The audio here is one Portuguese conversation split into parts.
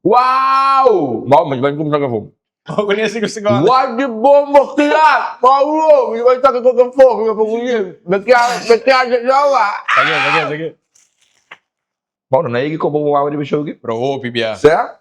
Wow! Mau, mas vai comprar com Oh, conhece ko siguro. What the bomba kaya? Paulo, may may taka ko ka po, may pagulin. Bekya jawa. Sige. Mau, naigi ko bumawa di show gi. Bro, oh, pibia. Certo?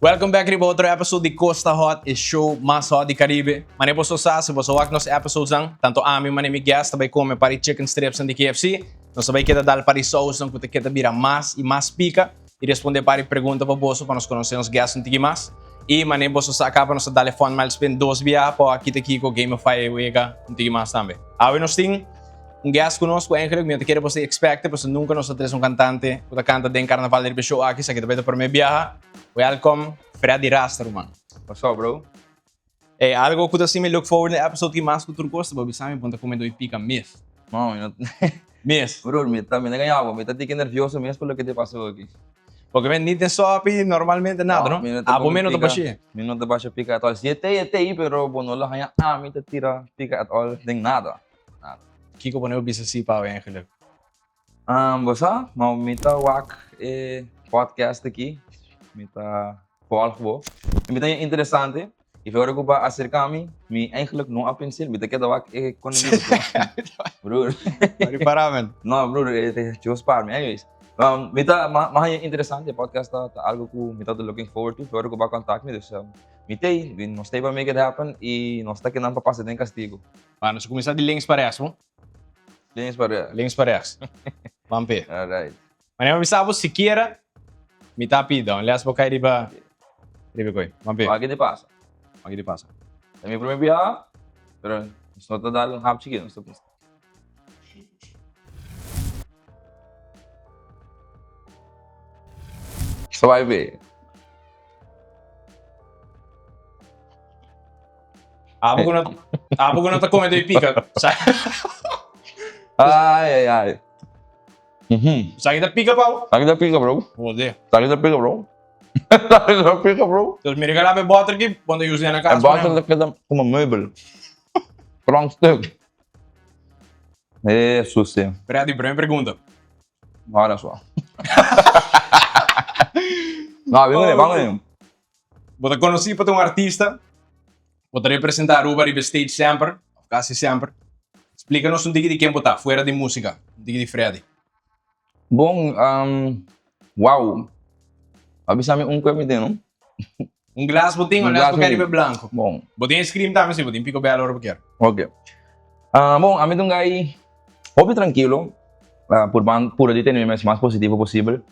Welcome back rin po outro episode di Costa Hot is show mas hot di Caribe. Mane po sa bosawak nos episodes ang tanto amin manimigyan sabay come pari chicken strips ng di KFC. No sabay kita dal pari sauce ng puti kita bira mas e mas pica e responde pari pergunta pa boso para nos conhecer os guests ng tigi mas. E mane boso sa acaba nos dale fun miles spin dos via po aqui Kiko Gamify wega ng tigi mas tambe. Awe nos ting guest conosco eigenlijk minha queira você expecta porque nunca nos atrás cantante o da canta den carnaval del show aqui sa kita beta por me viaja. Welcome, Freddy Raster, man. What's up, bro? Hey, algo que assim me look forward na episode que mais que tu gosta, babi sabe, ponta comendo e pica mês. Não, eu não... Mês. Bro, me ganhava, me tá tique nervioso mesmo pelo que te passou aqui. Porque vem nem tem só api normalmente nada, não? Abo menos do baixo. Menos do baixo pica at all. Si ete, pero bono la kaya me te tira pica at all, ding nada. Kiko poneu bisa si pa eigenlijk. Bosa, mau mita wak podcast aqui. Mita volg mita yung interessante. If eu ba acercar-me, me eigenlijk não a pensar, mita que dava economia. Bro. Pari paramen. No, bro, just para me. Anyways, mita mahaya interessante podcast ta algo ko mita to looking forward to. Pero ko ba contact me dus mitay, não stay ba make it happen e não está que não papasa den castigo. Mano, se começar de links para rechts, mo? Links para. Links para rechts. Vampe. Alright. Mas eu sabe se queira me tá pida, aliás, vou cair riba coi. Vampe. Aqui de passa. Aqui de passa. É meu primeiro viaje, pero não tá dando um rápido chiquinho, não estou pensando. Só vai ver. Abo ko na ta comendo e pica. Ai. Sa kita pica pau. Tá aqui da pica, bro. Joder. Tá aqui da pica, bro. Tá aqui da pica, bro. Dus me regalaram butter aqui, quando eu usei na casa. É bota daquela como meubel. Prangstuk. É, sucia. Freddy, primeira pergunta. Olha só. Não, vamos. Vou conhecer para um artista. Vou representar Uber e stage sempre, quase sempre. Explica-nos um de quem botar, fora de música, de Freddy. Bom, wow. Avisame um coisa, não? Um glass botinho, um glass Caribe branco. Bom. Botinho scream também, sim, botinho pico belo hora porque Ok. Bom, a mim um gai hobby tranquilo, por de ter o mais positivo possível.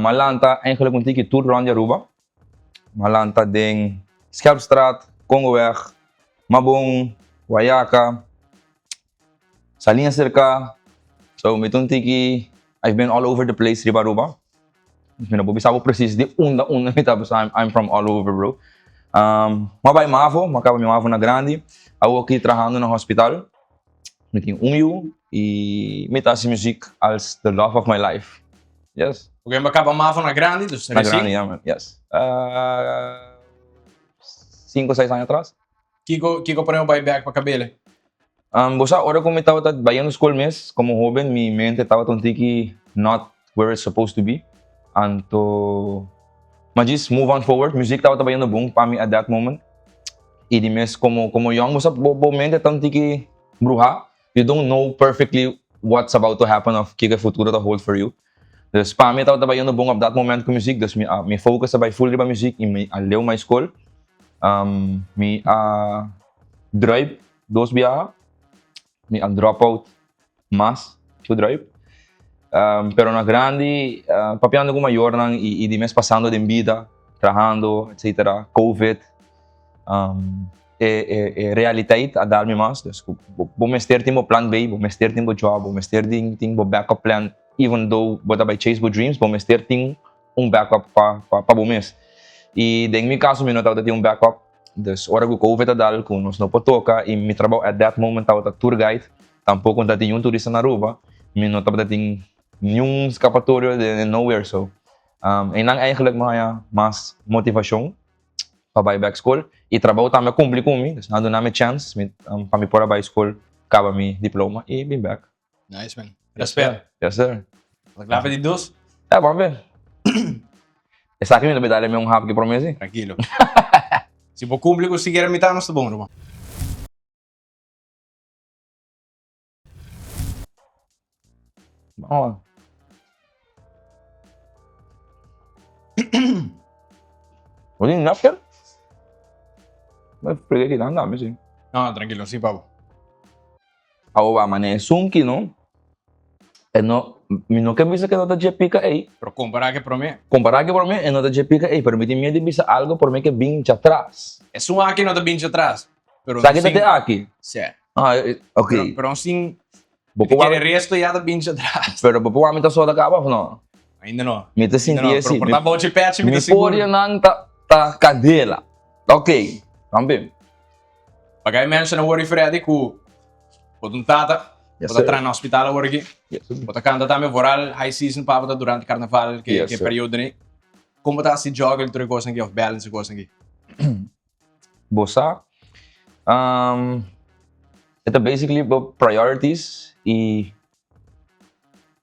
Malanta, eigenlijk een tikje tour rond Aruba. Malanta ding Scherpstraat, Congoweg, Mabong, Wayaka, Salinha Cerca. So, met een tikje, I've been all over the place, Riba Aruba. Pinabubisabo precies di una tapos I'm from all over, bro. Mabay Mavo, makaba mi Mavo na grande. Ako aqui trabajando no hospital. Meting unyu e metade music als the love of my life. Yes. Porque acaba Mavo na grande, dus Na grande, yeah, man. Yes. 5, 6 anos atrás. Kiko poneu buyback para cabelo. Bosa, ora kung may tawag bayan school mes, como joven, mi mente tawag tong tiki not where it's supposed to be. Anto, majis move on forward. Music tawag bayan no bung pami at that moment. Idi mes como young, bosa, bo mente tong tiki bruha. You don't know perfectly what's about to happen of kika futuro to hold for you. Dus pami tawag bayan no bung at that moment ko music. Dus mi focus sa by full riba music, mi aleu my school. Mi drive dos biyaha. Mi dropout mas to drive. Pero na grande, papiando ko mayor nang di mes pasando din vida, trabajando, etc. COVID. Realidade a dar-me mas. Vou mester timbo plan B, vou mester timbo job, vou mester timbo backup plan. Even though bota by chase bo dreams, vou mester ting backup pa bumes. E deng mi caso mi notava de backup. Dus ora ko COVID a dal kung nos no potoka e mi trabalho at that moment tawag tour guide. Tampouco dati yung turista na Aruba. Mi notava dati yung escapatório de nowhere so. En lang eigenlijk mas motivasyon para back school. E trabalho também cumpri com mim. Nado na minha chance, para me pôr a school, acaba meu diploma e bem back. Nice, man. Yes, Respeito. Yes, sir. Clave de dos? Vamos ver. Essa aqui me dá um rápido que promessa. Tranquilo. Se você cumprir com o seguir a mitad, não está bom, irmão. Vamos lá. Olha, não quero. Mas peguei aqui, não dá, mas sim. Não, tranquilo, sim, Pablo. Agora, mané, sunki, não? É não, me não quer dizer que não está de pica aí. Pero comparar que para mim, Comparar que por mim, é não está de pica aí. Pero me tem medo de dizer algo por mim que vem de atrás. é só aqui não está bem de atrás. Pero Sabe que está aqui? Sim. Ah, ok. Pero assim, Bopo o resto já está bem de atrás. pero bopo me tá só da capa, não? Ainda não. Me tá sentindo assim. Pero por bom de patch, me Me está seguro. pôr não tá cadela. Ok, vamos ver. Pagay mention na worry Freddy ku potong tata, Yes, bota sir. tra na hospital worry, Yes, bota kanta tame voral high season pa bota durante carnaval que Yes, que sir. período ni. Como bota si joggle tuloy ko sangi of balance ko sangi. Bossa. Ito basically priorities e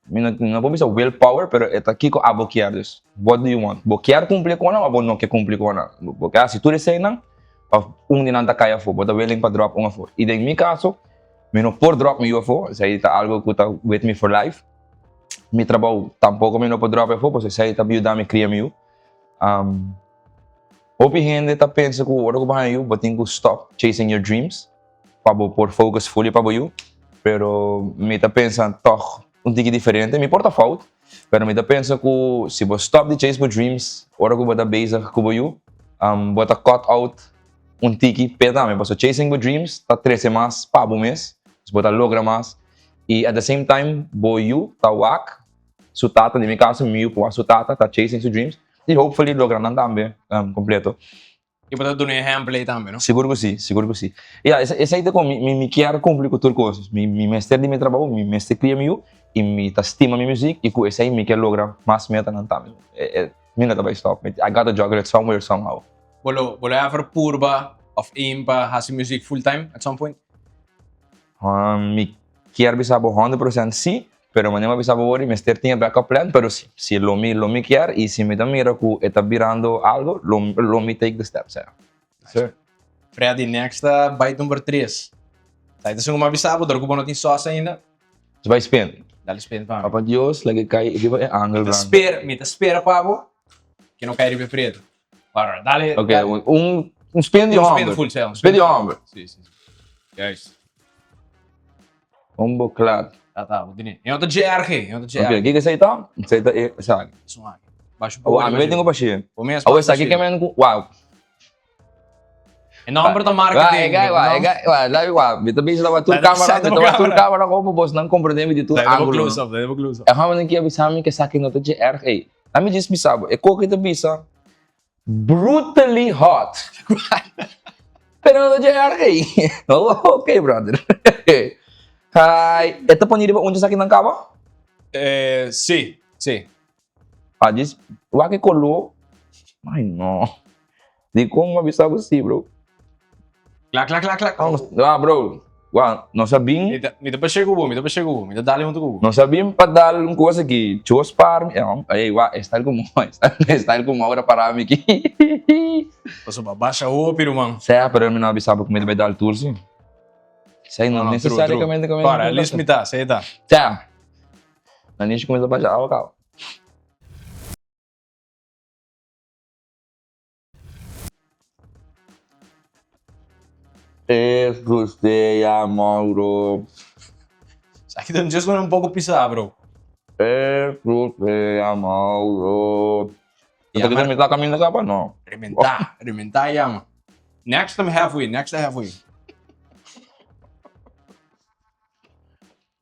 não vou dizer willpower, pero ito aqui ko abo queres. What do you want? Bo quer cumprir com não, abo não quer cumprir com não. Porque se tu deseja não, din nanta kaya fo, bota willing pa drop um fo. E em meu caso, me não por drop me fo, isso aí tá algo que tá with me for life. Mi trabalho tampouco me não por drop fo, porque isso aí tá ajudando me criar meu. Hope gente tá pensa que o ouro que vai eu, but tem que stop chasing your dreams. Para por focus fully para eu. Pero me tá pensando toch tique diferente, me importa falta. Pero me tá pensando que se você stop de chase your dreams, ouro que bota base com eu, bota cut out tique peda me, porque chasing your dreams tá 13 mais para o mês, bota logra mais. E at the same time, boyu tá wak, sutata, de meu caso, meu por sutata tá chasing your dreams. E hopefully logrando também completo. E bota do exemplo aí também, não? Seguro que sim, seguro que sim. Yeah, essa aí com me quer cumprir com todas coisas. Me mestre de meu trabalho, me mestre cria meu e me tá estima minha música e com essa aí me quer lograr mais meta não também. Me não vai stop. I gotta juggle it somewhere somehow. Bolo ever purba of aim pa hasi music full time at some point? Me quer bisa 100% sim. Pero mañana bisa worry, mestre tinha backup plan, pero sim, se lo me quer e se me dá mira que está virando algo, lo me take the steps. Sir. Freddy, next bite number 3. Sa ito sung mabisabo, daro ko ba natin sauce ainda? Você vai spin. Dali spin pa. Papa Dios, lagi kay di ba angle Mita blank. spera pa ako. Que não cai de preto. Para, dali. Ok, spin de spin ombro. full cell. Spin de ombro. Sim, sim. Guys. Ombro claro. Tá, vou dizer. Eu tô de GR. Ok, o que que você tá? Você tá, sabe? Isso aqui. Baixo um Oh, pouco. a minha tenho baixinho. O mesmo. Oh, essa aqui que é menos, wow. É número da marketing. Vai, Bita bisa dapat tur Dahil kamera, masyado bita tur kamera. kamera ko po boss nang compreende di tur Dahil mo angulo. close up, dahil mo close up. É realmente que avisa mim que saque nota de RA. A mim diz bisabo, é qual que te bisa brutally hot. Pero nota de RA. Oh, okay, brother. Hi, ito po niyo ba unsa sakin ng kama? Sim, sim. Ah, diz, waki kolo. Ay, no. Di ko mabisabo si, bro. Clac. Bro. Wow, não sabia. Mita pa siya kubo, mita dali mo to kubo. Não sabia para dar uma coisa que chos para mim. Aí, style como, style como agora para mim aqui. Paso babasha o pero man. Saya, pero não sabe como ele vai dar tour sim. Sei não True, necessariamente como. Para, at least mita, say ta. Saya. Não nem começa a baixar o carro. Gostei, Mauro. Aqui doon just um pouco pisar, bro. Gostei, Mauro. Yeah, Ito kita man. minta kami na kapa, no? Rementa yama. Next time halfway.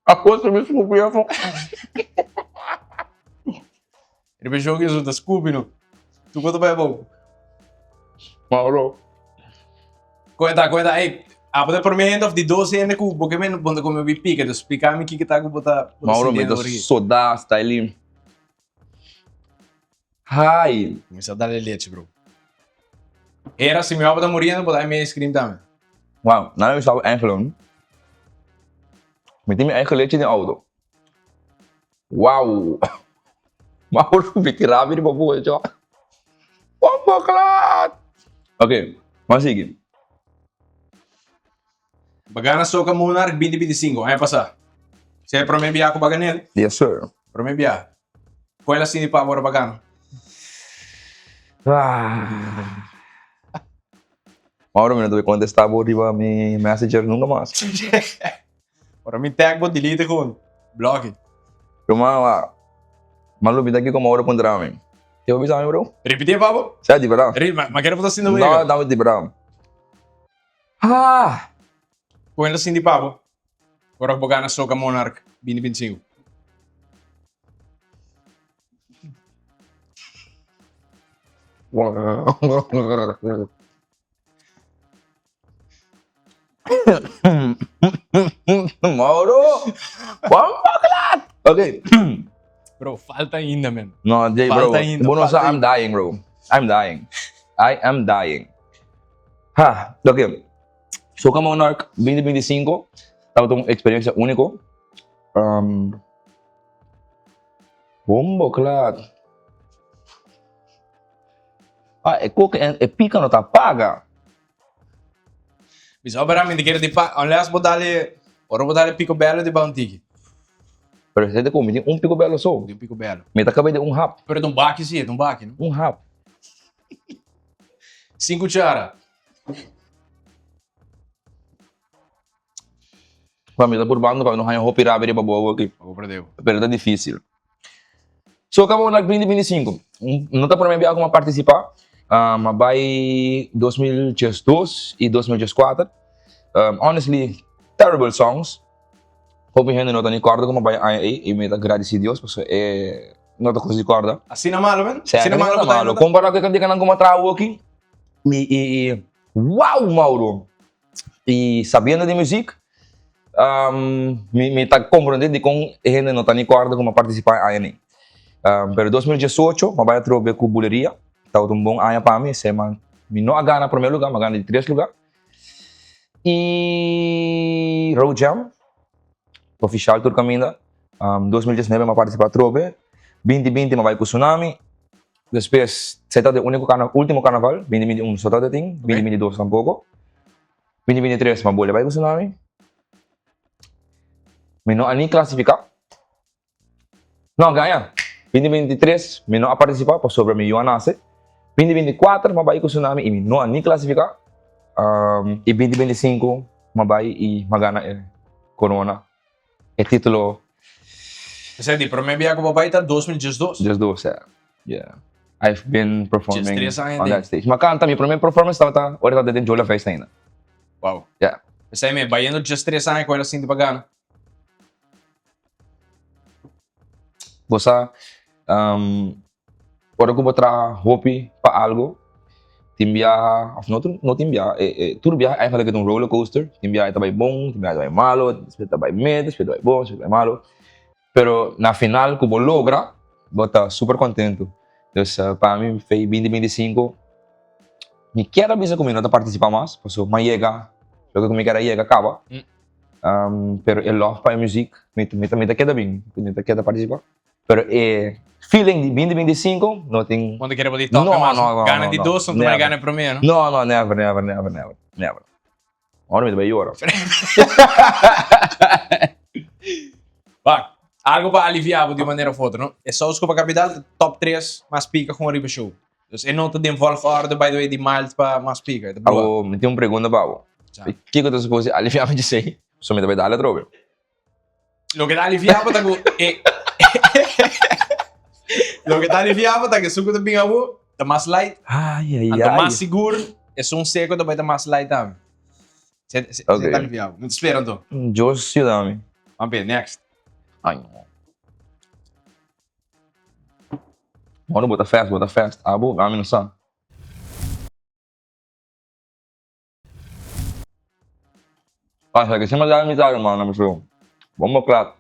Ako sa mismo kuya ko. Ele jogo isso da Scooby, no. Tu conta ba bom? Mauro. Cuenta. Hey, apo de por mi end of the 12 ene ku, porque men bonde como vi pica, do explicar me que tá com botar. Mauro, me dá soda, style. Hi. Começa a dar leite, bro. Era se mi papá está muriendo, pues dame ice cream también. Wauw, nou is het eigenlijk. Met die eigen leedje in de auto. Wauw. Mauro, bitti rapidi pa po ito. Pampaklat! Okay, mas sige. Bagana Soca Monarch 2025. Ayan pasa. Siya promebya ako baganel. Yes, sir. Promebya. Kuwela sini pa mora bagano. Ah. Mauro, me não contestar di ba mi messenger nunca mais. Ora mi tag mo, delete ko. Block it. Cuma, malu bida aqui com Mauro contra mim. Que eu avisar, bro? Repetir, Pabo. Certo, bro? Repetir, mas quero botar sino Não, mo. não, di bro. Ah! Kuwela sini Pabo. Ora bagana Soca Monarch 2025. Mauro! Pampaklat! Okay. Bro, falta ainda, man. No, Jay, bro. Falta ainda, Buno falta sa, I'm dying, bro. I'm dying. I am dying. Ha, okay. Soca Monarch 2025. Tawag itong experience único. Bombo, klat. Ah, pica no tapaga. Bisa bara hindi kira di pa. Unless bodali, ora bodali picobello di Bounty. Pero você tem como, tem picobello só. Di picobello. Meta acabei de hap. Pero tong baki siya, tong baki. No? Hap. 5 cuchara. Família por bando, não há roupa irabere para boa aqui. Ako perdeu. Pero tá difícil. Soca Monarch 2025. Não está para mim como participar. Mas vai 2012 e 2014. Honestly, terrible songs. Hope gente não está nem corda como vai IA e me agradeci a Deus, porque não está com corda. Assim na malo, man. Assim Assim na malo, na malo. Comparado com aquele canal como trago aqui. Uau, Mauro! E sabendo de música, me está compreendendo de como gente não está nem corda como participar em IA. Pero 2018, mas vai trocar com buleria. Tá um bom ano para mim, se man, me não ganha no primeiro lugar, mas ganha de 3 lugares. E Road Jam, oficial tour caminho. 2019 mas participar trobe. 2020 mas vai com Tsunami. Depois, você tá de último carnaval, 2021 só tá de ting, 2022 tampouco. 2023 mas boleh vai com Tsunami. Me não ani classificar. Não ganha. 2023 me não participar, por sobre me nasce. 2024 mabai ko Tsunami e não ani classificar. E 2025 mabai e magana Corona. É título Kasi di promebya ako babaita 2012. just do sir. Yeah. I've been performing Just 3 anos, on that stage. Makanta mi primeira performance tava ora tá de Jola Fest ainda. Wow. Yeah. Kasi me, bayando just 3 anos ko assim di pagano. Bosa ora ko botra hopi pa algo. Timbia, of no timbia, tudo viaje é fazer um roller coaster. Timbia é também bom, timbia é também malo, depois também medo, depois também bom, depois também malo. Pero na final, como logra, bota super contento. Então, para mim, foi 2025. Me quero avisar comigo, não participar mais, porque mas chega, o que me quero chega, acaba. Pero eu love para a música, me queda bem, me queda participar. Pero feeling de 2025, não tem. Quando quer botar toca No, mas no, gana no, de no. 2, não Never. vai gana primeiro. No, never. Agora me vai ora. Bah, algo para aliviar de maneira ou outra, não? É só os que para capital top 3 mais pica com o Riba Show. Então, eu não te devolvo a ordem, by the way, de miles para mais pica. Ako, me tem uma pergunta para o que eu tô suposto aliviar me dizer? Só me deve dar a droga. Lo que está aliviado tá Lo que está aliviado tá que suco de pingabu, tá mais light, Ai, tá mais seguro, é só um seco também tá mais light também. Você tá Ok. aliviado. Não te espera então. Deus te dá-me. Vamos ver, next. Ai, não. Bora, bota fast. Ah, bom, a mim não sabe. Ah, sabe que você me dá amizade, mano, meu filho. Vamos, claro.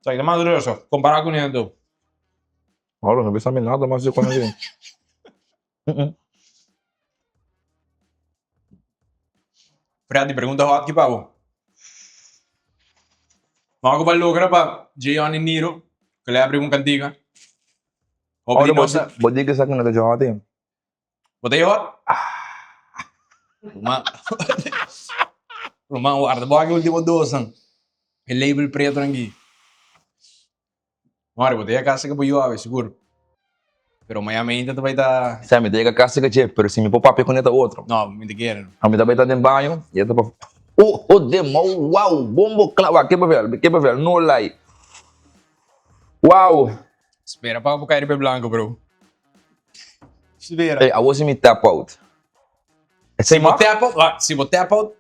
Sai, tá mais grosso, comparar com ele então. Olha, não vi essa nada, mas eu conheço. Mm-mm. Freddy, pergunta hot que pavo. Mga kabalo ka na pa, Jayon and Niro. Kalabre mong kantika. Oh, Hope di no sa... body ka sa akin nagka-jahati yan. Botay hot? Ruma... Ruma, guarda. Baka ultimo dosang. El label preto ng gi. Mari, botay a casa ka po yuawe, siguro. Pero mayamente também tá... Sabe, me diga casa que tinha, pero se me pôr papo com outro. Não, me quero. A mim também tá dentro do banho, e eu tô pra... demo, wow, bombo, clava, que velho, no lie. Wow. Espera pa ako kayo pa blanco, bro. Espera. Hey, I wasn't me tap out. Se mo tap out, se mo tap out,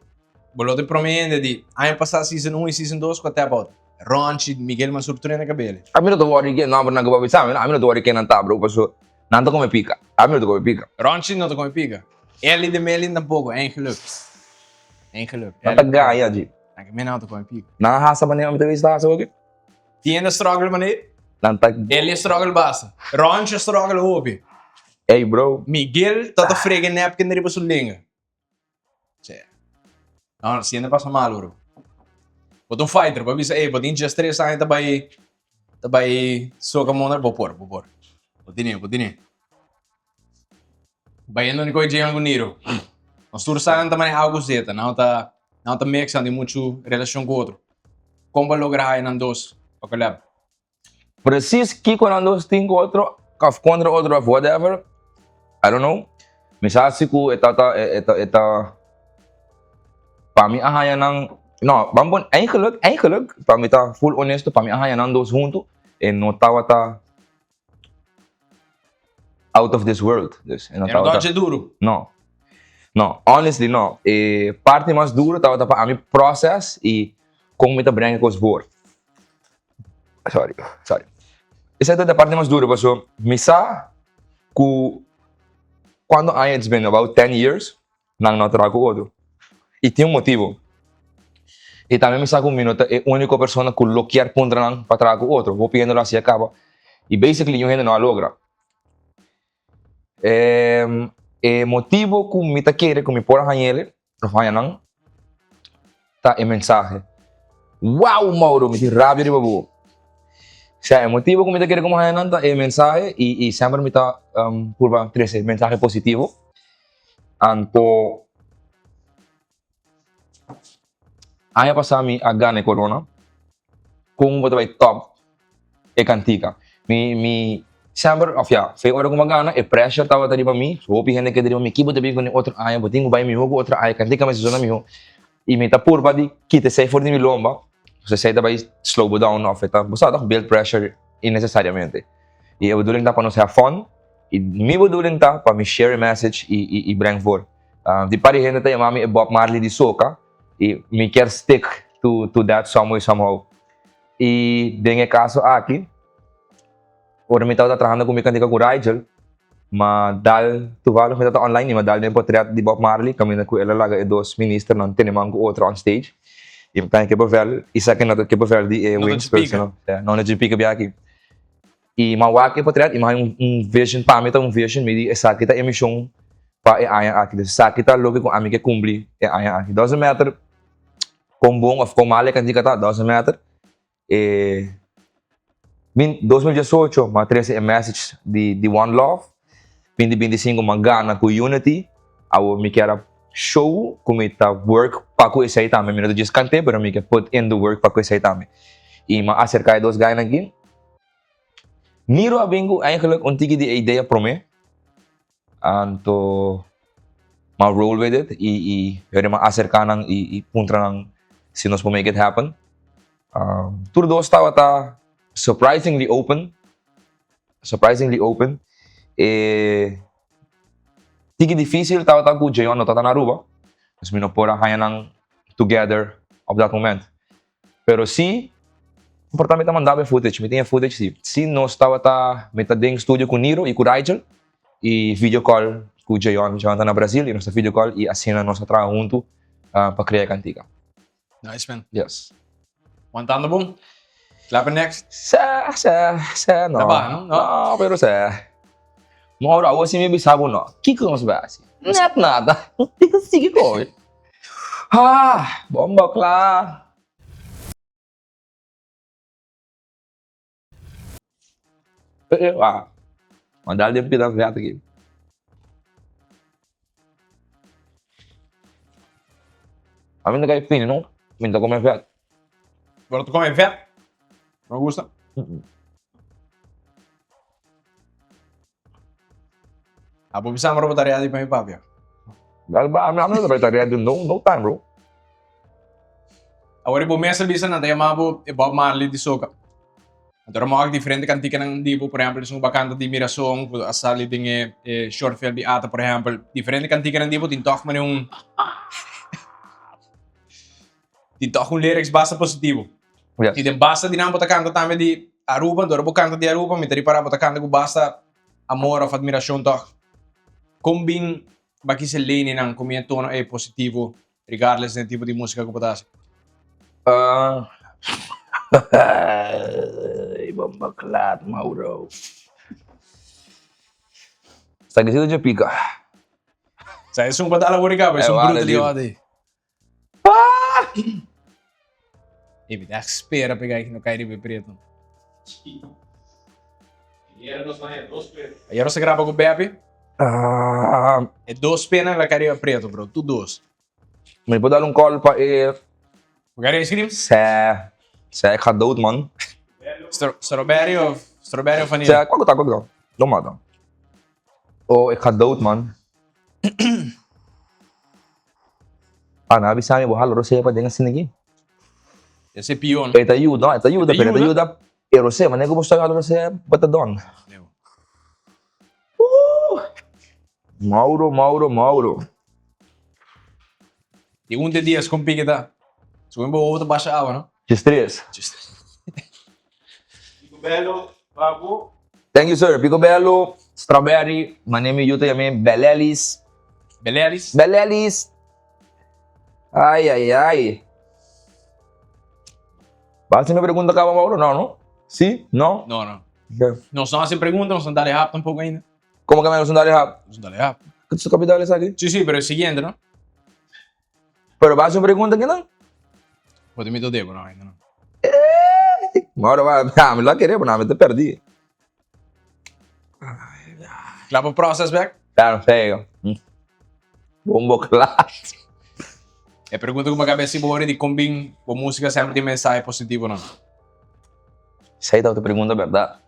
bolo te promende di, ano passar season 1 e season 2 com tap out. Ronchi, Miguel man surpreende cabelo. A mim não tô worried que não, não vou pensar, a mim não tô worried que não tá, bro, passou. Não tô como pica. A mim não tô como pica. Ronchi não tô com pica. Ele de Melin tampouco, é geluk. É geluk. Não tá ganha, G. Aqui me não tô com pica. Não raça maneira, me teve isso, ok? Tiene struggle maneiro? Não tá... Ele struggle basta. Ronchi struggle hopi. Hey, bro. Miguel tota frega napkin na rin pa sulinga. Não, se ainda passa mal, bro. Bota fighter, para bisa, bota just 3 anos tabay soka mo na, bopor. Botini. Bayando ni ko Jehan Guniro. Nós tursaram também algo zeta, não tá mexando de muito relação com o outro. Como lograr aí nandos, pakalab. Preciso que quando nós tem outro, contra outro, whatever, I don't know. Misasi ko, eta, para mim, ahaya ng, no, bambon, eigenlijk, para mim tá full honesto, para mim, ahaya ng dos junto, e no tawa ta out of this world. Dus, Era dodge duro. No, honestly, no. Parte mais duro tawa ta para mim process e como me tá brenga com os board. Sorry. Essa é a parte mais dura, porque misa ku quando it's been about 10 years nang natrago outro. E tem motivo. E também misa ku minuto é a única pessoa que bloquear contra nang patrago outro. Vou pedindo lá se acaba. E basically yung gente não logra. Motivo que me tá querer que me pôr a ele, não nang tá é mensagem. Wow, Mauro, me tem rabia de babu. Siya, el motivo kung may kaya kumahayan nanta, mensahe, y sempre may ta, purba, 13, mensahe positivo. Anto, aya pa sa mi agane corona, kung mo tabay top, kantika. Sempre, fay ora gumagana, pressure tawa tadi pa mi, so pihan na kaya mi, kibo tabi ko ni otro aya, buting ko ba mi hugo, otro aya, kantika may sisona mi ho, y may ta purba di, kita say for di mi lomba, so say tabay slow down off it. Basta ako build pressure innecessariamente. E eu duling ta pa no sa fun. E mi duling ta pa mi share a message e bring for. Di pari gente tayo mami Bob Marley di soca. E mi quer stick to that some way somehow. E dengue caso aqui. Ora mi tao trabajando com mi cantica com Rigel. Madal tuvalo mi tao online, madal din portrait di Bob Marley. Kami na ku elalaga e dos minister non tinimang ko outro on stage. E tá que pavel, isa que não que pavel de wings personal, não na GP que bia aqui. E mawaki portrait, e mais vision para mim tá vision, me di essa kita emissão para aya aqui, essa kita logo com amiga cumpri aya aqui. Doesn't matter com bom of com male kan dikata, doesn't matter. 2018, ma 13 message de One Love, 2025 magana com Unity, awo me quero show kung may work pa ko isa itame. Minuto just kante, pero may put in the work pa ko isa itame. E ma-acer kaya dos gaya nagin. Niro abingo eigenlijk untigi di ideia pro me. Anto ma-roll with it. Pero ma-acer ka nang puntra nang sinos po make it happen. Tur dos tawa ta surprisingly open. Tigi difícil tawa ku Jayon no tatanaruba. Mas minopora kaya ng together of that moment. Pero si importante naman dami footage, may tinha footage si nos tawa ta may ding studio ku Niro e ku Rigel e video call ku Jayon ta na Brazil e nos video call e assina nos trabalho junto para criar cantiga. Nice, man. Yes. One time na boom. Clap next. Sa no. Taba, no? No, pero sa Mauro, ako si may bisabo no. Kiko mas basi. Net nada. Sige ko. Ha, bomba kla. Mandar din pinag-react aqui. A mí no cae fino, ¿no? Me tocó comer fat. Agora tu come vet? Não gusta? Apo bisa mo robot ari pa mi papi. I'm not vegetarian, no time, bro. Agora ibo mesa bisa na tayo mabo e Bob Marley di soka. Então mo ag diferente kantika ng dibo, por exemplo, sung bakanta di Mirasong, asali ding short film di ata, por exemplo, diferente kantika ng dibo, tintok man yung tintok yung lyrics basta positivo. Yes. E din basta din ang kanta tame di Aruba, dora bo kanta di Aruba, mitari para kanta ko basta amor of admirasyon to. Kumbing baki sa lane ng kumiento na positivo regardless ng tipo di musika ko patas. Ibang baklat, Mauro. Sa gisido dyan, pika. Sa isang padala mo rin ka, isang wala, brutal dude. yung ate. Ibi, espera pegar aqui no Caribe Preto. Ayer se grava com o Beppe. É 2 penas na Caribe Preto, bro. Tu 2. May pa dalong call pa O cara escreve sa kadout, man. strawberry ou vanilla? Sa, qual que tá? Domada. O kadout, man. Nabi sa amin, buhal, rosé pa din ang sinigi. Esse é pion. Ito ayuda, pero ito ayuda. Rosé, man, ko gusto yung rosé, bata doon. Mauro. E de dias com piqueta. Se eu vou baixa água, não? G3. Belo, bago. Thank you, sir. Picobello, strawberry, manemi yuto yami, belelis. Belelis. Ay. Basta me pergunta ka, Mauro? No? Si? No? Não. Okay. Nós não se perguntam, nós não dá rápido um pouco ainda. Como que me gusta andar hap? Nós não dá rápido. Que tu capitales aqui? Sim, pero é o seguinte, não? Pero basta me pergunta que não? Pode me doer, não, ainda não. Mauro vai, me lá querer, não, me te perdi. Claro, process back. Tá, feio. Bombo clat. É pergunta como a cabeça boa de combin com música sempre tem mensagem positivo, não? Essa aí tá outra pergunta, verdade.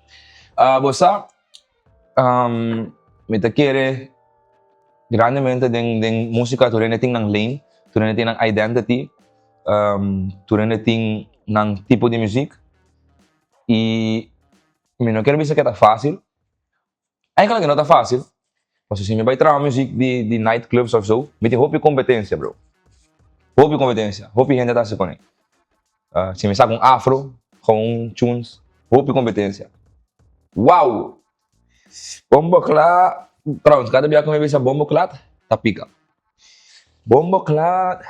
Você, me te querer grandemente den música, tu rin ting ng lane, tu rin ting ng identity, tu rin ting ng tipo de music. E me não quero dizer que tá fácil. É claro que não tá fácil. Mas se me vai trazer music de nightclubs ou so, me tem roupa e competência, bro. Roupa e competência. Roupa e gente tá se conectando. Se me sabe afro, com tunes, roupa e competência. Uau! Bombo clat. Pronto, cada dia que eu me vejo bombo clat, tá pica. Bombo clat.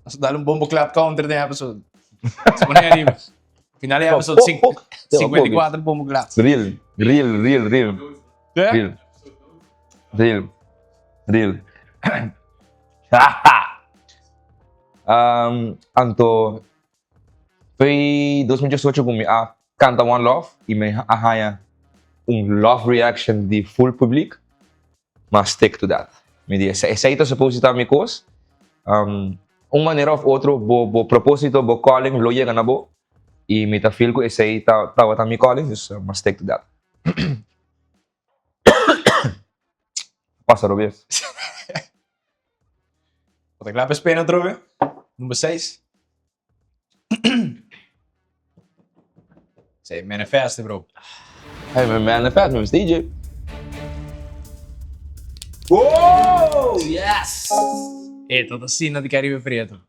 Nós dá bombo clap counter na episode. Se põe ali. Final é episode 54 bombo clap. Real. Anto, foi 2018 kung may canta One Love e may ahaya love reaction de full public, mas stick to that. Me diz, essa ito supposed to me cause, maneira of outro, bo propósito, bo calling, loya ka na bo, e me ta feel ko essa ita tawa mi calling, just must stick to that. Passa, Roberto. Wat ik laat bespelen trouwen. Nummer 6. Say manifest, bro. Hey, man, fast, man, DJ. Wow! Yes! Ito, to sino di Caribe Preto.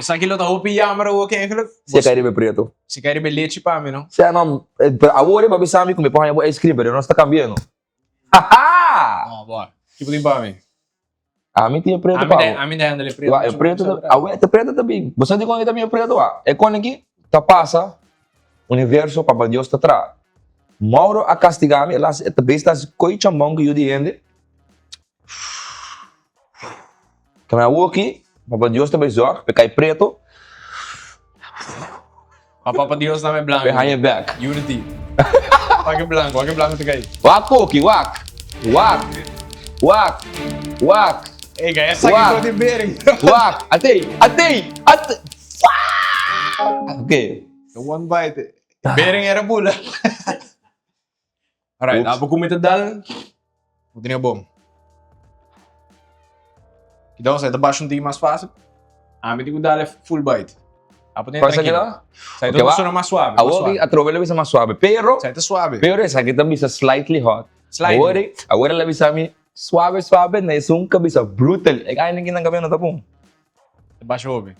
Sa kilo ta hopi yamara o kaya kilo. Si Caribe Preto. Si Caribe leche pa mi, no? Si ano, agora para bisami kung may pahanha mo ice cream, pero não está cambiando. Haha! Oh, boy. Tipo din pa mi. Amin tinha preto pa. Amin da handle preto. É preto, é preto também. Você não conhece também o preto, é quando aqui, tá passa, universo, para Deus tá atrás. Mauro a castigami, elas esta besta koi chambong que eu de ende. Kami awo aqui, papa Dios também zorg, pe cai preto, Papa Dios na may blanco. behind your back. Unity. Wag blanco tigay. Wak poki, wak, wak, wak, wak, Eh, kaya sa Wag. ko di bearing. wak, atay. Okay. The one bite. Bearing era pula. Alright, Oops. apo kumita dal. Puti nga bom. Kita ko sa ito ba siyang tingin mas fácil? Amin di ko dali full bite. Apo niya Pasa tranquilo. kita? Sa ito Okay, gusto wa- na mas suave. Awo a trove labis mas suave, pero Sa ito suave. esa kita bisa slightly hot. Slightly. Agora labis sa amin suave na isung ka bisa brutal. Eh kaya nang ginagawa na tapong. Ito ba suave?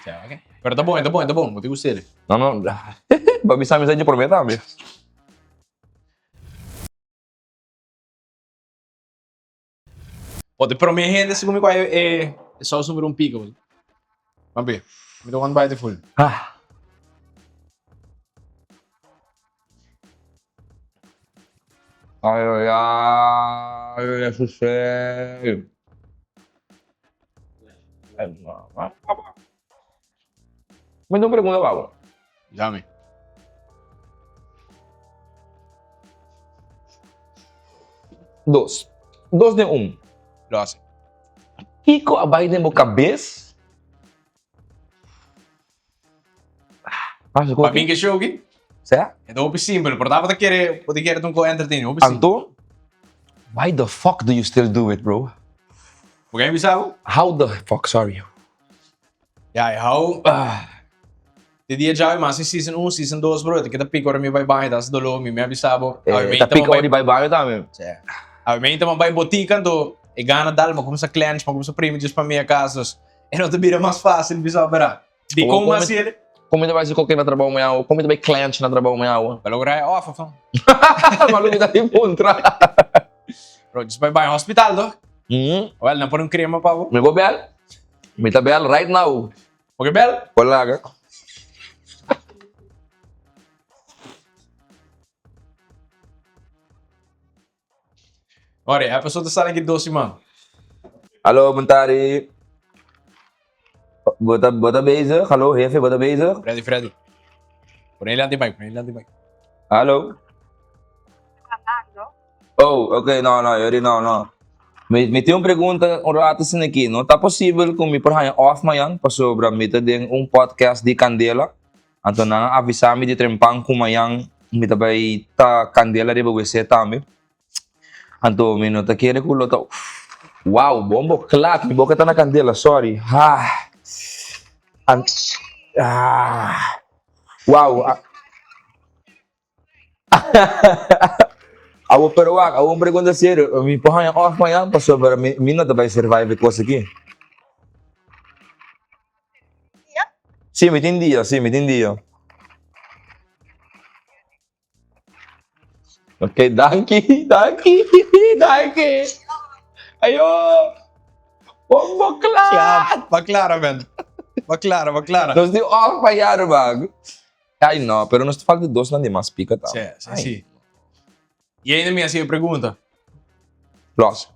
Okay. Pero ito bom. Buti gusto ele. No. Babis sa amin sa inyo prometa, ambi. Pode pero minha renda segundo qual é só o número pico. Vamos ver. Me dá one bite full. Ah. Ay, eso sé. Me dá uma pergunta, Bárbara. Dame. Dos. Dos de um. Lo hace. Kiko abay de mo cabeça? Passa com Para mim que é show aqui. Certo? É do símbolo, por dava pode querer um co-entertain, o símbolo. Anton, why the fuck do you still do it, bro? Porque aí bisao. How the fuck, sorry. Ja, hou. De dia já mas season 1, season 2, bro. Kita pico ora mi vai baixo das dolo, mi bisabo. Tapik ako di bye-bye tayo. A mim também vai botica do e gana dal, mas como sa clientes, mas como sa prêmios para minha casos. E não te vira mais fácil bisao para. Di Oo, como comment- assim ele? Kung may ba si Koke na trabaho mo yaw, kung may ba client na trabaho mo yaw. Para lograr off, fam. Malumi na yung kontra. Bro, just vai baixo hospital do. Hmm? Well, não por um crema pa bo. May go bel? May tabel right now. Okay, bel? Wala ka. Ora, a pessoa tá saindo aqui doce, mano. Hallo, Buntari. Bota bezig. Hallo, Hefe, bota bezig. Freddy. Por ele anti-bike. Hallo. Oh, okay, no, yun no. May tiyong pergunta ang rato sin aqui, no? Tá possível kung may parang off mayan pa sobra mita din podcast di Candela. Anto na avisami di trempang kumayang mita bay ta Candela di ba wese tami. Anto minuta kere kulo ta. Wow, bombo clat mi boca ta na Candela, sorry. Wow. Awo pero wak, awo pergunta sério, mi pahay off mayan pa sobra mina ta bay survive ko aqui. Sì, mi tindio. Okay, danke. Ayo! Bombo clat! Baclara, man. Baclara. Nos di off mayan bag. Ai no, pero nos falta dos na mas pica ta. Sim. E ainda me assim pergunta. Los.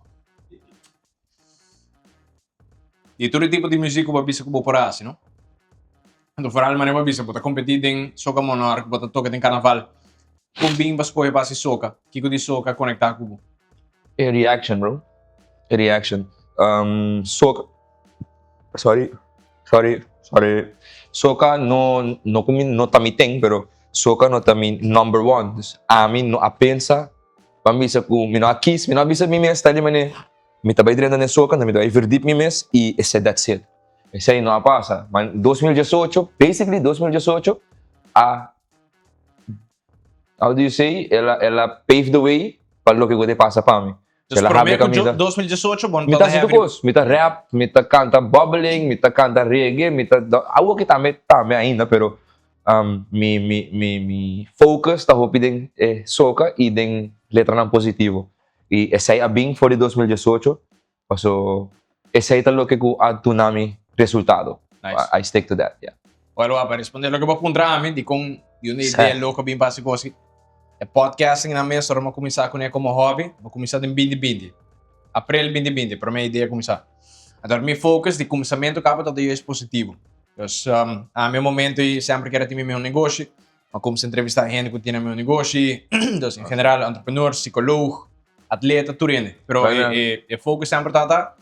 E todo tipo de música vai bisa ko por assim, não? Então, for alma não bisa, bota competir em soca monarca, bota toca em carnaval. Kung bing bas ko base soca, kiko di soca conectar ko. A reaction, bro. A reaction. Sorry. Soka no tamiteng, pero soka no tamin number one. Dus, amin no apensa. Pambisa ko, mino akis, mino abisa mi mes, tali mani, mitabay din na soka, na mitabay verdip mi mes, y ese that's it. Ese aí no pasa. Man, 2018, basically 2018, how do you say? Ela paved the way para lo que pode passa para mim. Então, Ela prometo abre camisa. 2018, bom, Mita situkos, mita rap, mita canta bubbling, mita canta reggae, awo kita tame ainda, pero mi focus ta hopi din soca e din letra ng positivo. E essa aí abing for 2018, so essa aí talo que ko add to nami resultado. Nice. I stick to that, yeah. Well, para responder lo que vou contra a mim, de com, de uma ideia louca bem básica assim. É podcasting na mesa, vamos começar com ele como hobby. Vou começar em 2020. Abril 2020, para minha ideia começar. Então, meu foco de começamento acaba todo é positivo. Então, a meu momento, eu sempre quero ter meu negócio. Eu comecei a entrevistar gente que tem meu negócio. Então, em geral, entrepreneur, psicólogo, atleta, tudo. Mas o foco sempre está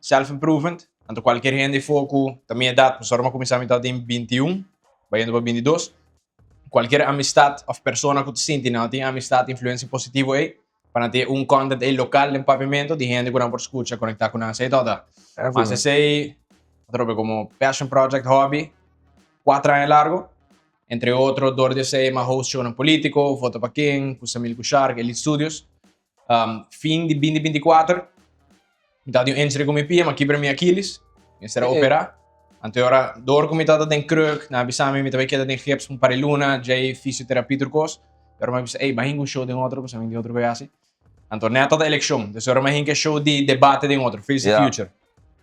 self-improvement. Então, qualquer gente foco, também é dado, só vamos começar a metade em 21, vai indo para 22. Qualquer amistade ou pessoa que tu sente, não tem amistade, influência positiva aí, para ter content aí local em pavimento, de gente que não pode escutar, conectar com nós e toda. Mas esse aí, eu como passion project, hobby, 4 anos largo, entre outros, dor de ser uma host show no político, foto para quem, com Samil Kushar, Elite Studios. Fim de 2024, então eu entrei com minha pia, mas quebrei minha Aquiles, esse era operar. Então, agora, dor com metade da kruk, na bisami, me também queda de gips com pariluna, já fisioterapia turcos. Agora, me disse, ei, mas um show de outro, porque de outro coisa assim. Então, não é toda eleição. Então, agora, me show de debate de outro, Face the Future.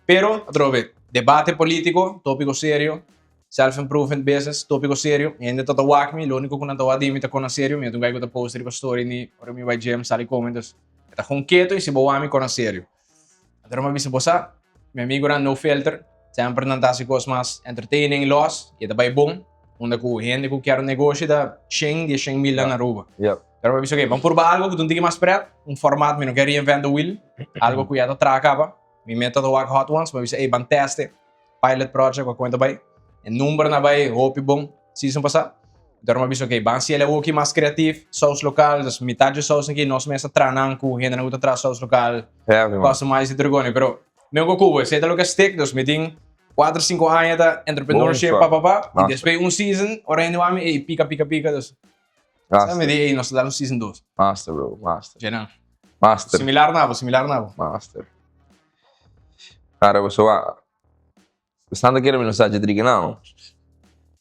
Pero, trove, debate político, tópico sério, self-improvement business, tópico sério, e ainda todo o me, o único que não estou a dimita com a sério, me tenho que poster com a story, ni, ora me vai jam, sali comentos. Está com quieto e se boa me com a sério. Agora, me disse, bossa, meu amigo era no filter, sempre não está coisas mais entertaining, loss, e também bom, onde o gente que quer um negócio da 100 mil na rua. Pero me disse, ok, vamos provar algo que não diga mais preto, formato, me não quero reinventar o wheel, algo que já está acaba, me meto do Hot Ones, me disse, ei, vamos teste, pilot project, que conta bem, e número na bem, hope bom, season passado. Então me disse, ok, vamos ser o que mais criativo, sauce local, das metade de sauce aqui, nós mesmos tranam, com gente não gusta atrás sauce local, coisa mais de dragone, pero meu Cuba, você tá louco stick, dos meeting 4, 5 anos da entrepreneurship, papapá, e depois season, ora ainda vamos, ei, pica, dos. Sabe, me diz, nós damos season 2. Master, bro. Master. Já não. Master. Similar nabo. Master. Cara, você vai... Você não quer me lançar de trigo, não?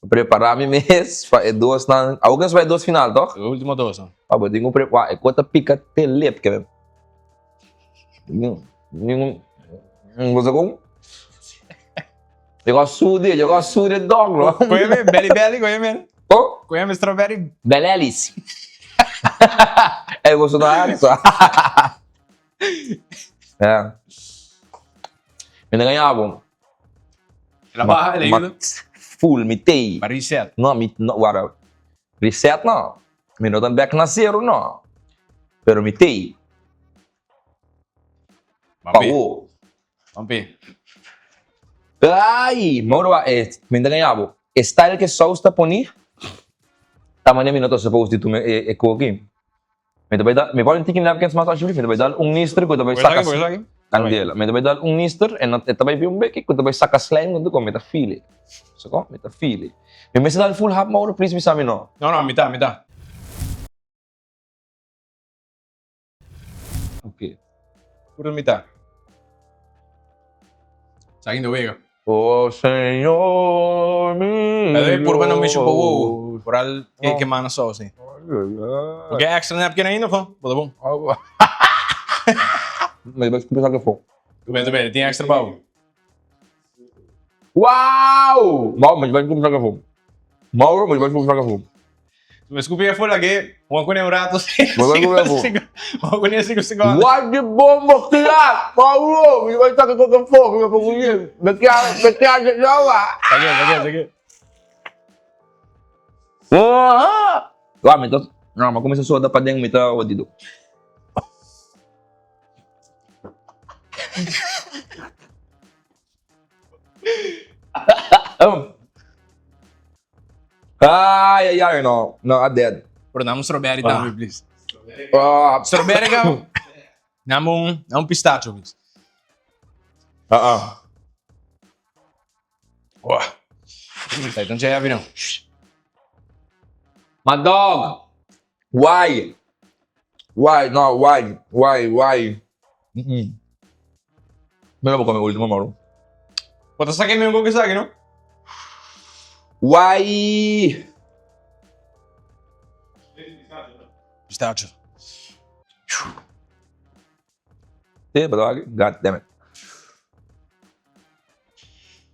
Preparar-me mesmo, é duas, não... Alguns vai duas final, toh? O último 2, não? Ah, eu tenho que preparar, é quanta pica telep, que é nenhum... Você com? Eu gosto de dog, não? Conhece belly, conhece? Oh? Conhece strawberry? Belelis. Eu gosto da área só. É. Me ganhava. Ela barra, ele ajuda? Full, mitei. Para reset. Não, agora, reset não. Me não back na zero, não. Pero mitei. Pagou. Vamos ver. Ai, moro, me ganhava. Style que só está ponir. Tamanho minuto supposed to me cooking. Me vai dar, me pode ter que napkins mais acho me vai dar nister que vai sacar. Candela, me vai dar nister e também vi beque que vai sacar slime quando come tá file. So com, me tá file. Me dar full half moro please me sabe não. Não, mitad. Ok. Puro mitad. Saindo vega. Oh Senhor, Pero por não me chupo por al que mana só assim. Porque extra napkin ainda, pô. Pode bom. Mas vai pensar que for. Bem, tem extra pau. Uau! Mau, mas vai pensar que for. Mau, mas vai pensar que for. Mas desculpa foi lá que uma coisa é um rato. Uma coisa é 5 segundos. What the bomba criar? Paulo, me vai estar com qualquer fogo, eu vou comer. Me quer de novo. Aqui. Ah, mas não, mas começa a soda para dentro, me tá odido. Ai, não, a dead. Por dá strawberry também, please. Ah, Strawberry ka. Não pistacho, please. Tá, então já é virão. My dog. Why? No, why? Não vou comer o último, Mauro. Bota saque mesmo com que saque, não? Why? Pistacho. Hey, dog. God damn it.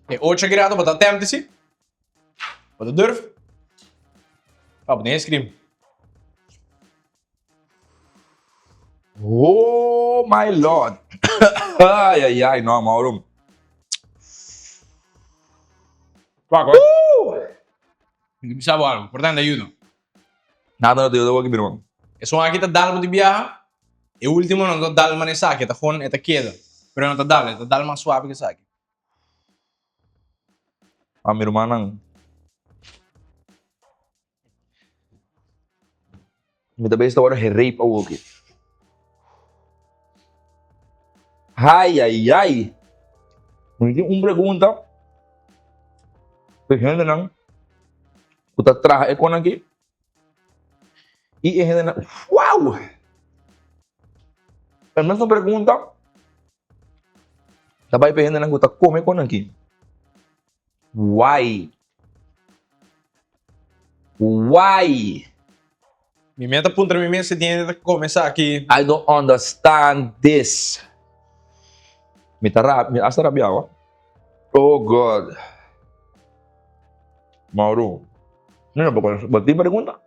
E 8 graden, bota tempo, bota durf. Ah, nem scream. Oh my Lord. Ay, no, Mauro. Paco, hindi sabe algo, importante ayuda. Nada, no te digo que pirmão. Eso aqui tá dando de viaja. E o último não tá dando mais aqui, tá com esta queda. Pero não tá dando mais suave que essa aqui. A minha irmã não. Me também está agora rape ao aqui. Ai. Me tem pergunta. Gente não. O tá traje com aqui. E a gente não. Uau! A mesma pergunta. Sabay pa gente não tá come com aqui. Why? Mi meta punta mi mesa tiene que começar aqui. I don't understand this. Asa rabia ako? Oh God. Mauro. Não na ba? Ba't di pergunta?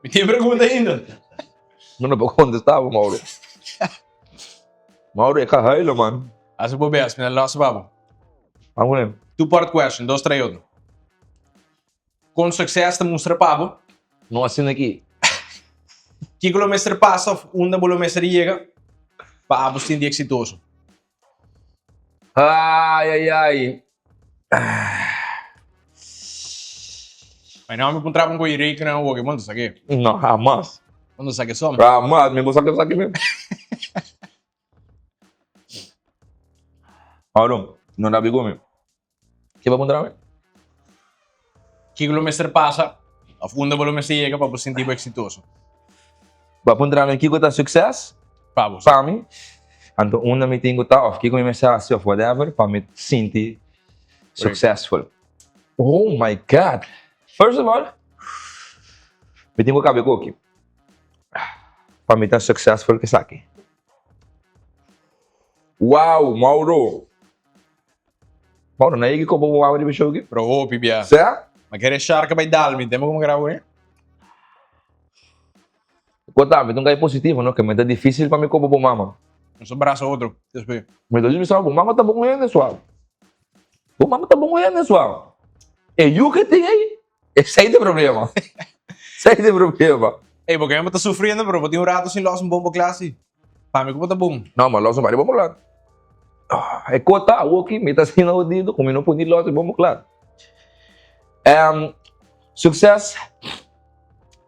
Me tem pergunta ainda. Não na ba contestava, Mauro? Mauro, é kahaylo, man. Asa po bes, pinalakas babo. Ano na? Two-part question, 2, 3, 1. Com sucesso te mostra pabo. Não assim aqui. Que kilometer passa, onde kilometer chega. Pabo tem de exitoso. Ai. Mas não me encontrava com o Henrique, não, o que manda isso aqui. Não, jamás. Manda isso aqui só. Jamás. Me vou sacar isso aqui mesmo. Mauro, não dá bigo mesmo. Que vai mudar mesmo? Que kilometer passa, onde kilometer chega para você sentir exitoso. Vai mudar mesmo que tá sucesso? Pabo. Para mim. Então, uma me tem que estar off, que com mensagem of whatever, para me sentir successful. Oh my God! First of all, me tenho que caber com aqui. Para me estar successful que aqui. Wow, Mauro! Mauro, não é que eu vou falar de show aqui? Pero oh, pibia. Certo? Mas querer charca vai dar, me temo como gravo, né? Conta, me tem um cara positivo, não? Que me é difícil para me comer por mama. Não sou braço outro. Desculpe. Me dá de por mama tá bom ainda, suave. Por mama tá bom ainda, suave. É eu que tem aí. Esse aí tem problema. Esse aí tem problema. Ei, porque eu tô sofrendo, bro. Tem um rato sem loss um bombo classe. Para mim, como tá bom. Não, mas logo vai vamos lá. É cota, o que me tá sendo odiado, como não pode logo vamos lá. Sucesso.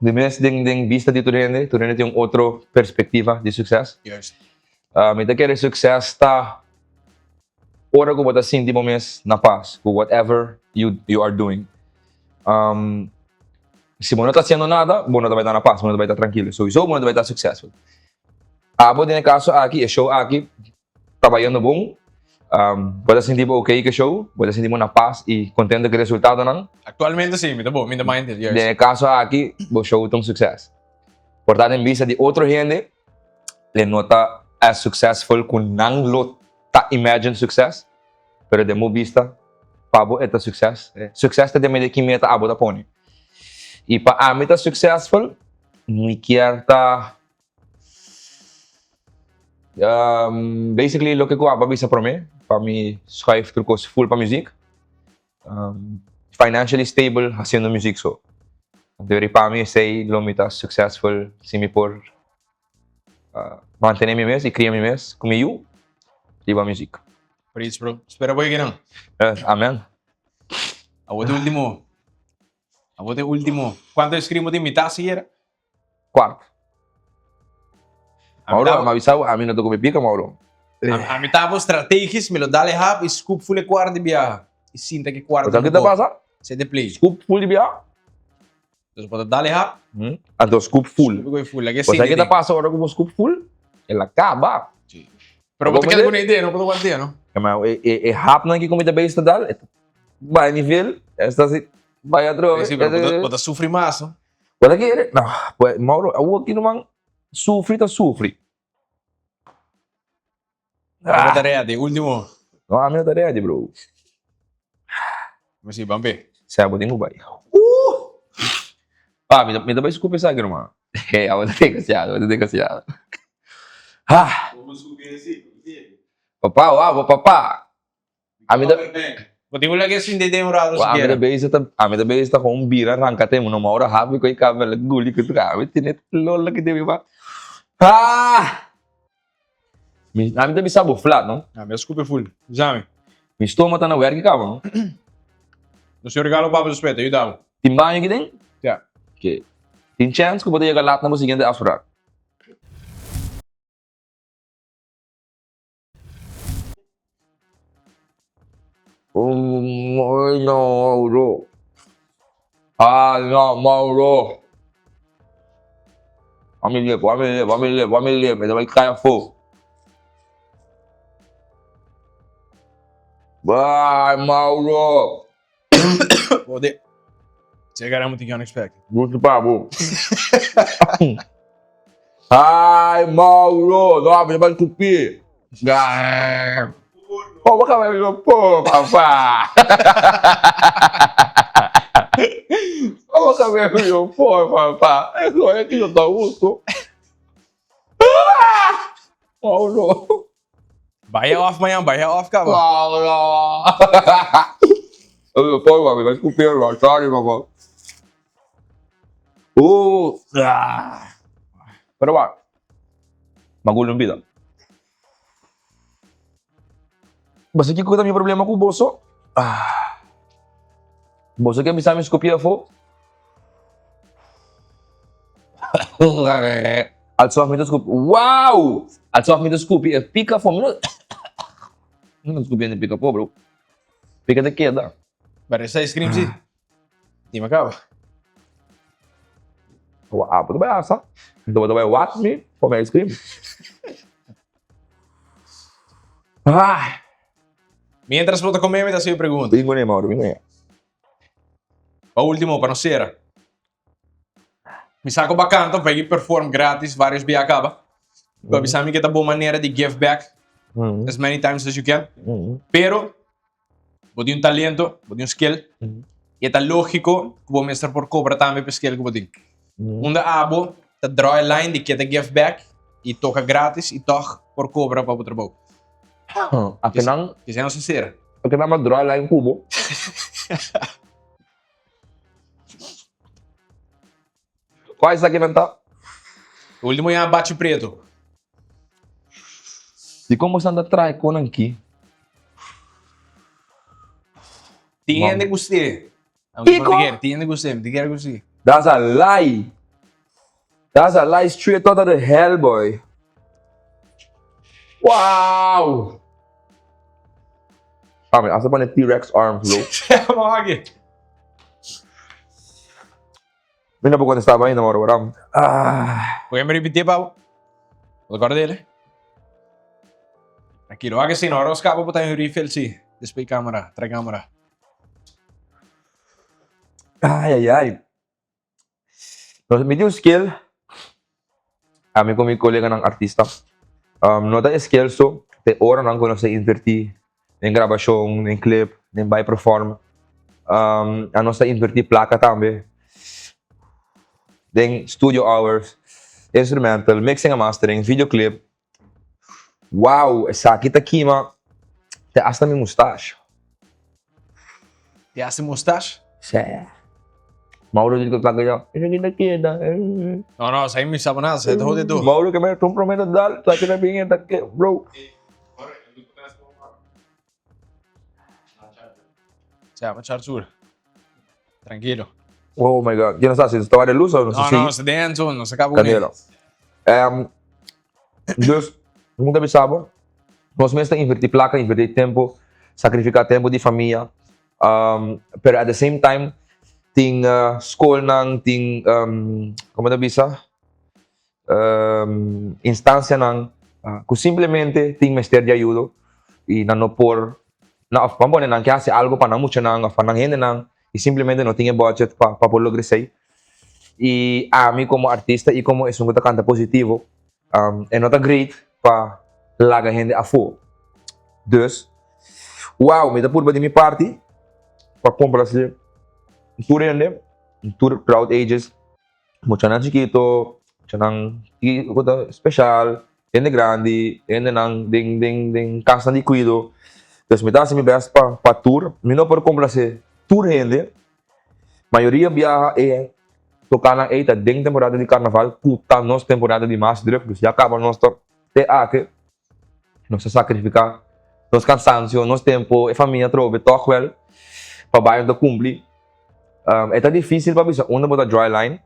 De mes ding vista de Turene tem outra perspectiva de sucesso. Yes. Me tá querer sucesso tá ora ko bata sindi mo mes na paz com whatever you are doing. Se você não está fazendo nada, você não vai estar na paz, você não vai estar tranquilo. So, você não vai estar successful. Abo din caso aqui, é show aqui, trabalhando bom. Você sentir ok que show, você sentir na paz e contente com o resultado não. Atualmente sim, me tá bom, me tá minded. Yes. De caso aqui, o show tem sucesso. Portanto, em vista de outra gente, ele não está as successful com não lo tá imagine success, pero de mo vista, pabo esta success. Success tá de meio que meta abo da pone. E para a meta successful, me quer tá basically lo que ko ababisa para mim strive trucos full para music. Financially stable haciendo music so. Teori para mim sei lo meta successful se me por manter mi mes e criar mi mes comigo e a music. Preach, bro. Espera boy que não. Amen. Abo de último. Quanto escrevo de mitad si era? Quarto. Mauro, A me avisava, a mim não tô com pica, Mauro. a mitad vos estrategias, me lo dale hap e scoop full e quarto de viaja. E sinta que quarto. O que tá passa? Se de play. Scoop full de biar? Então pode dale hap. Então scoop full. Scoop full. Aqui O que tá passa agora com o scoop full? Ela acaba. Pero vos te quedas com a ideia, não pode guardar, não? É rápido aqui comida bem estudar. Vai nível, esta se vai atrás. Sí, pero pode sofrer mais, não? Pode que não, pues Mauro, eu aqui não sofre, tá sofre. A tarefa de último. Não, a minha tarefa, bro. Mas sim, vamos ver. Sabe, tem vai. Me dá mais desculpa essa, irmão. É, eu vou ter que ser. Ah, Vamos subir assim. papá, wow, papá. Ami da Buti ko lagi hindi demorado Wah, siquiera. ami da base ta com um bira arrancate mo numa hora rápido com cabelo guli que tu cabe tinet lola que deve ba. Ah! Ami da bisa bu flat, no? Ah, meu scoop é full. Exame. Mi stoma tá na werk ka, no? No seu regalo para o respeito, ajudava. Timbanho que tem? Yeah. Okay. Tem chance que pode chegar lá na seguinte afra. Ay, no, Mauro. Ah, no, Mauro. Vamos ler, mas vai cair fogo. Vai, Mauro. Pode. Chegará muito que unexpected. Muito pavo. Ai, Mauro. Não, mas vai cupir. Oh, baka may po, papa. Oh, baka may po, papa. Ito, ito yung tawuso. Mauro. Bahia off manhã, Bahia off, cara. Mauro. Eu tô, mami, vai cupir, mano. Sorry, mano. Pero ba? Magulong bida. Basta que kuta mi problema com o bolso. Bolso que bisa mi skopia fo. Also mit skop. Wow! Also mit skopia pica fo. Não skopia nem pica fo, bro. Pica de queda. Parece ice cream, sim. Di macaba. Wow, tudo bem asa. Então vai watch me for my ice cream. Ah, Mientras vou comer, me dá sua pergunta. bingo nem, Mauro, bingo nem. O último, para não ser. Me saco bacana, então peguei perform grátis, vários via acaba. Para avisar-me que é uma boa maneira de give back as many times as you can. Pero, vou ter um talento, vou ter um skill. E é lógico que vou mostrar por cobra também para skill que vou ter. Onde abo, te draw a line de que é give back e toca grátis e toch por cobra para o trabalho. Akinang, Que não sincero. akinang mag-draw lá yung kubo. Qual isso aqui não tá? O último é bate preto. Di ko mo saan na-try ko ng key. Tinha de gostei. Tinha de gostei, tinha de gostei. That's a lie. That's a lie straight out of the hell, boy. Wow! Ah, man, asa pa ni T-Rex arms, bro. Mga May nabukuan na staba yun, namaro waram. Pueden me repetir, Pau? Agora dele. Tranquilo, haga assim, ahora os cabos botar em refill, sim. Display câmera, trai câmera. Ay, ay, ay. No, medyo skill. Kami ko may kolega ng artista. No da skill so, te ora nang ko na sa inverti ng grabasyon, ng clip, ng by perform. Ano sa inverti plaka tambe. Then studio hours, instrumental, mixing and mastering, video clip. Wow, essa kita kima. Te hasta mi mustache. Te hace mustache? Sé. Mauro dito talaga niya. Hindi na kida. No, no, sa imi sabe nada, sa todo de tu. Mauro que me comprometo dal, sa akin na bingin take, bro. Sa machar sur. Tranquilo. Oh my God. ¿Quién sabe si estaba de luz o no sé No, si? no, sa denso, no sa cabo Canelo. Dus, como deve saber, nós mesmos invertir placa, invertir tempo, sacrificar tempo de família, pero at the same time, ting school ng ting, como deve sa, instância ng, kung simplesmente ting mester de ayudo, y nano por, na pambone nang kasi algo pa nang mucho nang, pa nang hindi nang, y simplemente no tiene budget pa por lograr. Y a mí como artista y como es un canta positivo, é nota great para laga gente a fo. Dus, wow, me da por de mi parte, para comprar assim, tour ainda, tour crowd ages, mucho nang chiquito, mucho nang special, tienda grande, tienda ng casa de cuido. Então, me dá se me best para tour, me não por complacer tour gente. Maioria viaja tocar na eita dentro temporada de carnaval, puta nossa temporada de mais druk, dus já acaba nosso teatro, nossa sacrificar, nosso cansancio, nosso tempo, e família trove, toch wel, para bairro da cumprir. É tá difícil para bisa, uma bota dry line,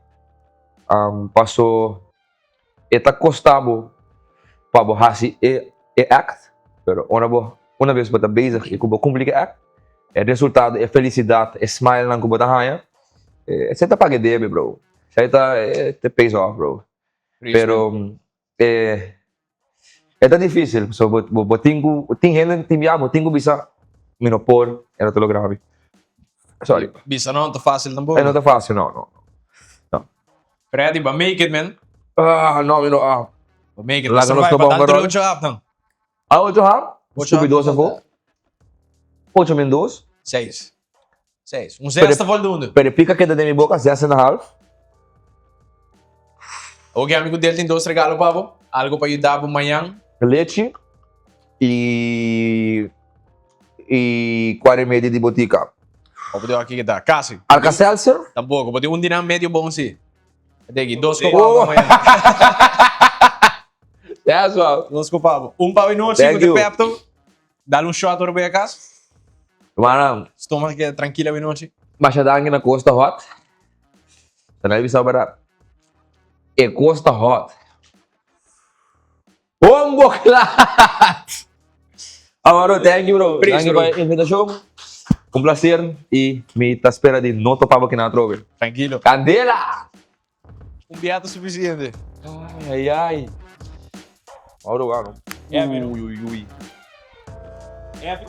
passou, é tá costabo para borrasi e act, pero uma vez bota basic, e kubo cumprir act, é resultado, é felicidade, é smile nang kubo tahaya, você tá pague debe, bro. Você tá, te pays off, bro. Pero, é tá difícil. So, botingo, botingo bisa, minopor, era tudo grave. Sorry. Bisa não, tá fácil também. Não tá fácil, não. Ready ba? Make it, man. Não. Make it. Laga Basta nos vai kabang pa dentro barol. do job, não. 8 ha? Estupidosa po? 8 menos 6. Um sexta volume. Pero pica que da mi boca, 6,5. Ok, amigo dele tem 2 regalos para você. Algo para ajudar para amanhã. Leite e 40 de botica. Vou poder aqui que tá. Casi. Alka-Seltzer? Tampouco. Vou ter um dinam médio bom sim. Daqui, 2 Oh. copados amanhã. That's all. 2 copados. Um para noite, Thank com you. o Pepto. Dá um shot para a casa. Manang, Estômago que tranquila a noite. masyadong na Costa Hot. Sanay bisa ba Costa Hot. Bombo Clat! Amaro, thank you, bro. Please, Thank you bro. for the invitation. Un placer y me te espera de no topar que na trove. Tranquilo. Candela! Beato suficiente. Ai. Mauro, ano. É, amigo. Ui. É,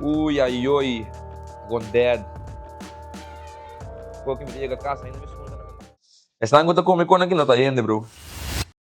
Ui. Gone dead. Pô, que me liga a casa ainda me esconda. Essa água tá comendo aqui, não tá indo, bro.